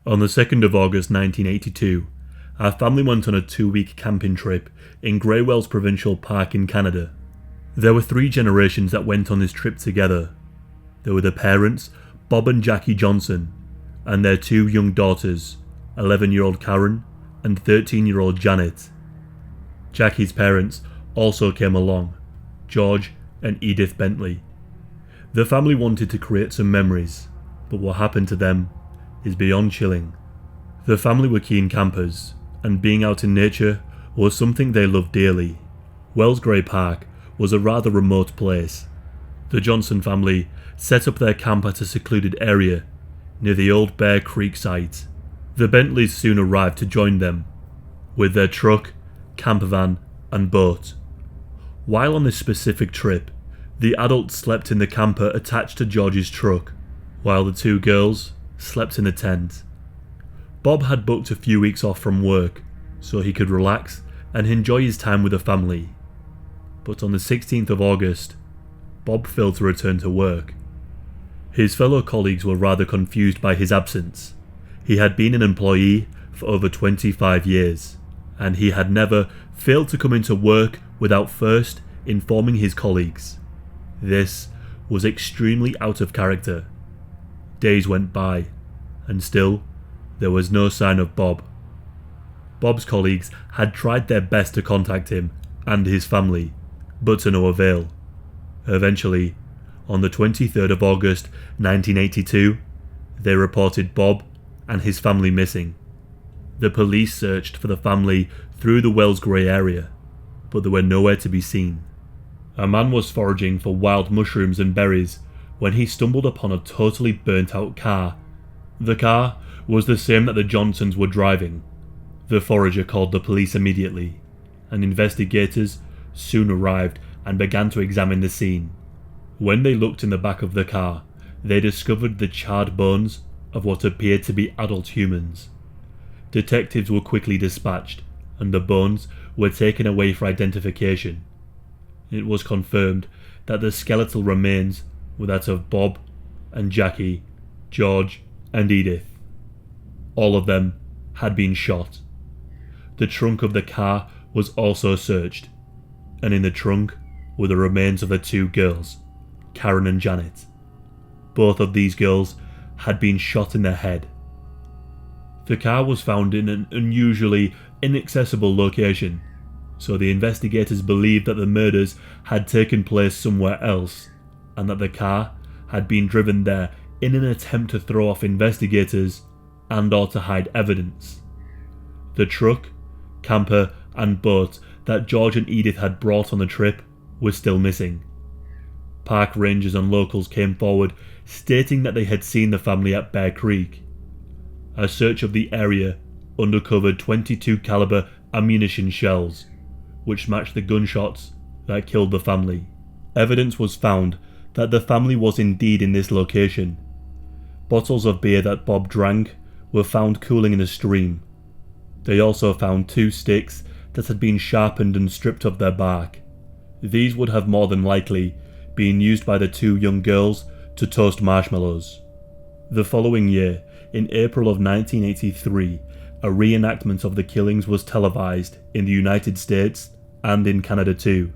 On the 2nd of August 1982, our family went on a 2-week camping trip in Grey Wells Provincial Park in Canada. There were 3 generations that went on this trip together. There were the parents, Bob and Jackie Johnson, and their 2 young daughters, 11-year-old Karen and 13-year-old Janet. Jackie's parents also came along, George and Edith Bentley. The family wanted to create some memories, but what happened to them is beyond chilling. The family were keen campers, and being out in nature was something they loved dearly. Wells Grey Park was a rather remote place. The Johnson family set up their camp at a secluded area near the old Bear Creek site. The Bentleys soon arrived to join them with their truck, camper van and boat. While on this specific trip, the adults slept in the camper attached to George's truck, while the 2 girls slept in the tent. Bob had booked a few weeks off from work so he could relax and enjoy his time with the family. But on the 16th of August, Bob failed to return to work. His fellow colleagues were rather confused by his absence. He had been an employee for over 25 years, and he had never failed to come into work without first informing his colleagues. This was extremely out of character. Days went by, and still there was no sign of Bob. Bob's colleagues had tried their best to contact him and his family, but to no avail. Eventually, on the 23rd of August 1982, they reported Bob and his family missing. The police searched for the family through the Wells Grey area, but they were nowhere to be seen. A man was foraging for wild mushrooms and berries when he stumbled upon a totally burnt out car. The car was the same that the Johnsons were driving. The forager called the police immediately, and investigators soon arrived and began to examine the scene. When they looked in the back of the car, they discovered the charred bones of what appeared to be adult humans. Detectives were quickly dispatched, and the bones were taken away for identification. It was confirmed that the skeletal remains were that of Bob and Jackie, George and Edith. All of them had been shot. The trunk of the car was also searched, and in the trunk were the remains of the 2 girls, Karen and Janet. Both of these girls had been shot in the head. The car was found in an unusually inaccessible location, so the investigators believed that the murders had taken place somewhere else, and that the car had been driven there in an attempt to throw off investigators and or to hide evidence. The truck, camper and boat that George and Edith had brought on the trip were still missing. Park rangers and locals came forward stating that they had seen the family at Bear Creek. A search of the area uncovered .22 caliber ammunition shells, which matched the gunshots that killed the family. Evidence was found that the family was indeed in this location. Bottles of beer that Bob drank were found cooling in a stream. They also found 2 sticks that had been sharpened and stripped of their bark. These would have more than likely been used by the 2 young girls to toast marshmallows. The following year, in April of 1983, a reenactment of the killings was televised in the United States and in Canada too.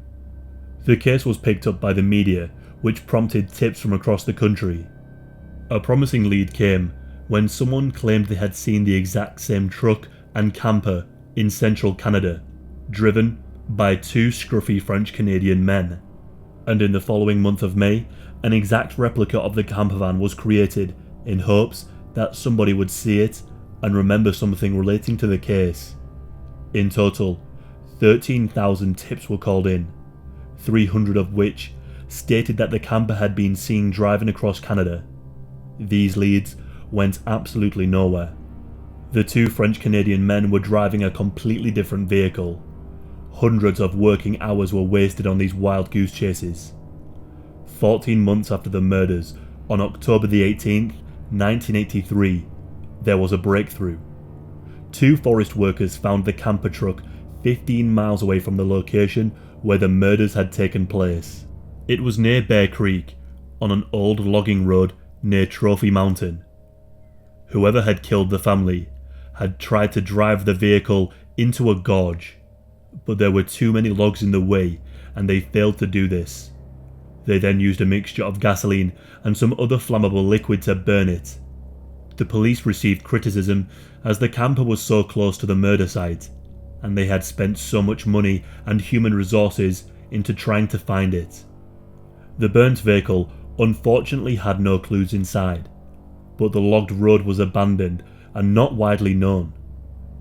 The case was picked up by the media, which prompted tips from across the country. A promising lead came when someone claimed they had seen the exact same truck and camper in central Canada, driven by 2 scruffy French-Canadian men. And in the following month of May, an exact replica of the campervan was created in hopes that somebody would see it and remember something relating to the case. In total, 13,000 tips were called in, 300 of which stated that the camper had been seen driving across Canada. These leads went absolutely nowhere. The 2 French-Canadian men were driving a completely different vehicle. Hundreds of working hours were wasted on these wild goose chases. 14 months after the murders, on October the 18th, 1983, there was a breakthrough. 2 forest workers found the camper truck 15 miles away from the location where the murders had taken place. It was near Bear Creek, on an old logging road near Trophy Mountain. Whoever had killed the family had tried to drive the vehicle into a gorge, but there were too many logs in the way and they failed to do this. They then used a mixture of gasoline and some other flammable liquid to burn it. The police received criticism as the camper was so close to the murder site, and they had spent so much money and human resources into trying to find it. The burnt vehicle unfortunately had no clues inside, but the logged road was abandoned and not widely known.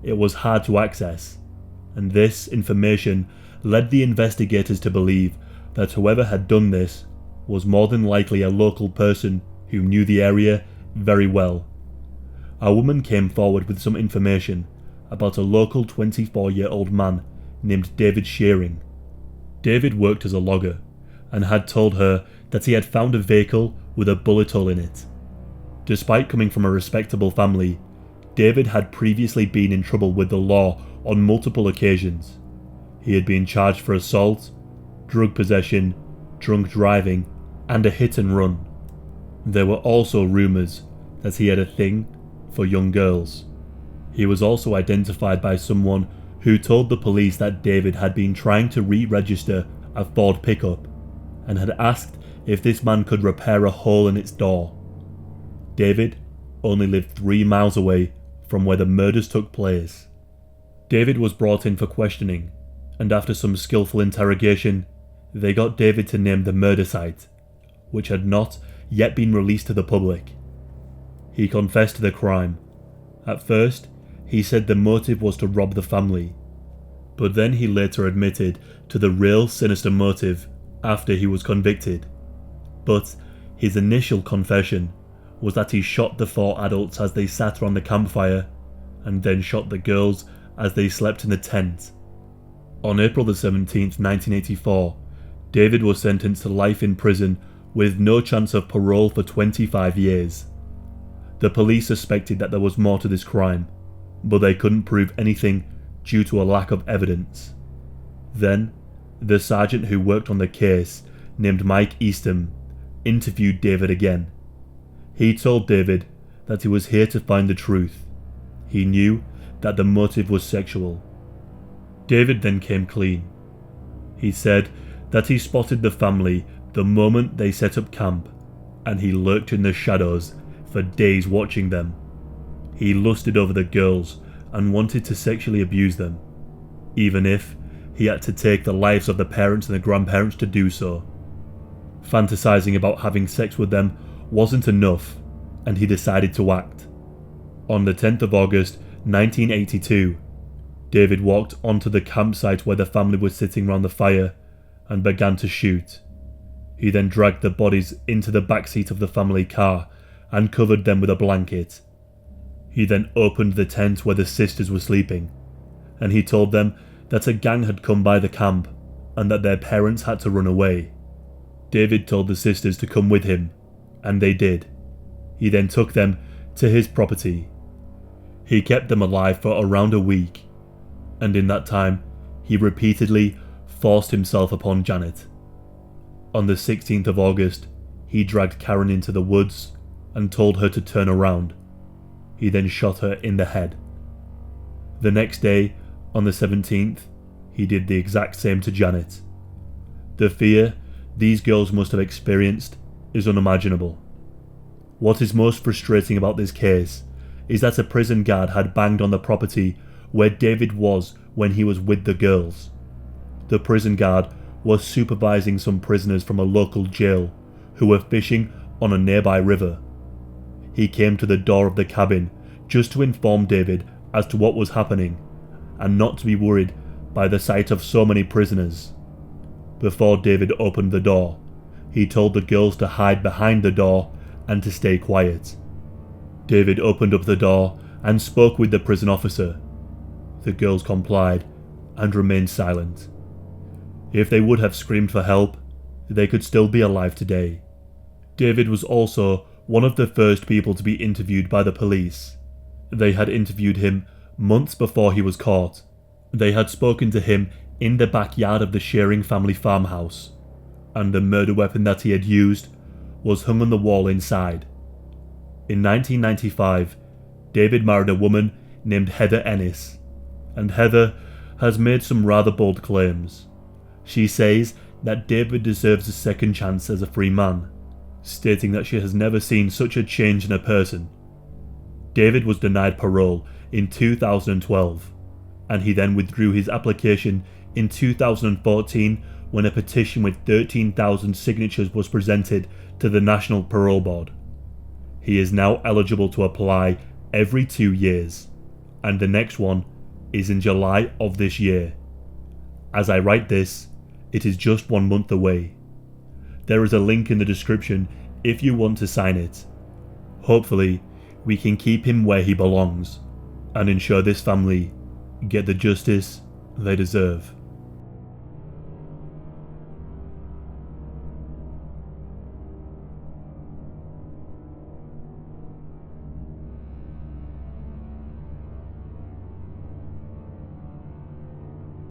It was hard to access, and this information led the investigators to believe that whoever had done this was more than likely a local person who knew the area very well. A woman came forward with some information about a local 24-year-old man named David Shearing. David worked as a logger and had told her that he had found a vehicle with a bullet hole in it. Despite coming from a respectable family, David had previously been in trouble with the law on multiple occasions. He had been charged for assault, drug possession, drunk driving, and a hit and run. There were also rumours that he had a thing for young girls. He was also identified by someone who told the police that David had been trying to re-register a Ford pickup and had asked if this man could repair a hole in its door. David only lived 3 miles away from where the murders took place. David was brought in for questioning, and after some skillful interrogation, they got David to name the murder site, which had not yet been released to the public. He confessed to the crime. At first, he said the motive was to rob the family, but then he later admitted to the real sinister motive after he was convicted. But his initial confession was that he shot the 4 adults as they sat around the campfire, and then shot the girls as they slept in the tent. On April the 17th, 1984, David was sentenced to life in prison with no chance of parole for 25 years. The police suspected that there was more to this crime, but they couldn't prove anything due to a lack of evidence. Then, the sergeant who worked on the case, named Mike Eastham, interviewed David again. He told David that he was here to find the truth. He knew that the motive was sexual. David then came clean. He said that he spotted the family the moment they set up camp, and he lurked in the shadows for days watching them. He lusted over the girls and wanted to sexually abuse them, even if he had to take the lives of the parents and the grandparents to do so. Fantasizing about having sex with them wasn't enough, and he decided to act. On the 10th of August 1982, David walked onto the campsite where the family was sitting round the fire and began to shoot. He then dragged the bodies into the backseat of the family car and covered them with a blanket. He then opened the tent where the sisters were sleeping, and he told them that a gang had come by the camp and that their parents had to run away. David told the sisters to come with him, and they did. He then took them to his property. He kept them alive for around a week, and in that time, he repeatedly forced himself upon Janet. On the 16th of August, he dragged Karen into the woods and told her to turn around. He then shot her in the head. The next day, on the 17th, he did the exact same to Janet. The fear these girls must have experienced is unimaginable. What is most frustrating about this case is that a prison guard had banged on the property where David was when he was with the girls. The prison guard was supervising some prisoners from a local jail who were fishing on a nearby river. He came to the door of the cabin just to inform David as to what was happening and not to be worried by the sight of so many prisoners. Before David opened the door, he told the girls to hide behind the door and to stay quiet. David opened up the door and spoke with the prison officer. The girls complied and remained silent. If they would have screamed for help, they could still be alive today. David was also one of the first people to be interviewed by the police. They had interviewed him months before he was caught. They had spoken to him in the backyard of the Shearing family farmhouse, and the murder weapon that he had used was hung on the wall inside. In 1995, David married a woman named Heather Ennis, and Heather has made some rather bold claims. She says that David deserves a second chance as a free man, stating that she has never seen such a change in a person. David was denied parole in 2012, and he then withdrew his application in 2014 when a petition with 13,000 signatures was presented to the National Parole Board. He is now eligible to apply every 2 years, and the next one is in July of this year. As I write this, it is just 1 month away. There is a link in the description if you want to sign it. Hopefully, we can keep him where he belongs and ensure this family get the justice they deserve.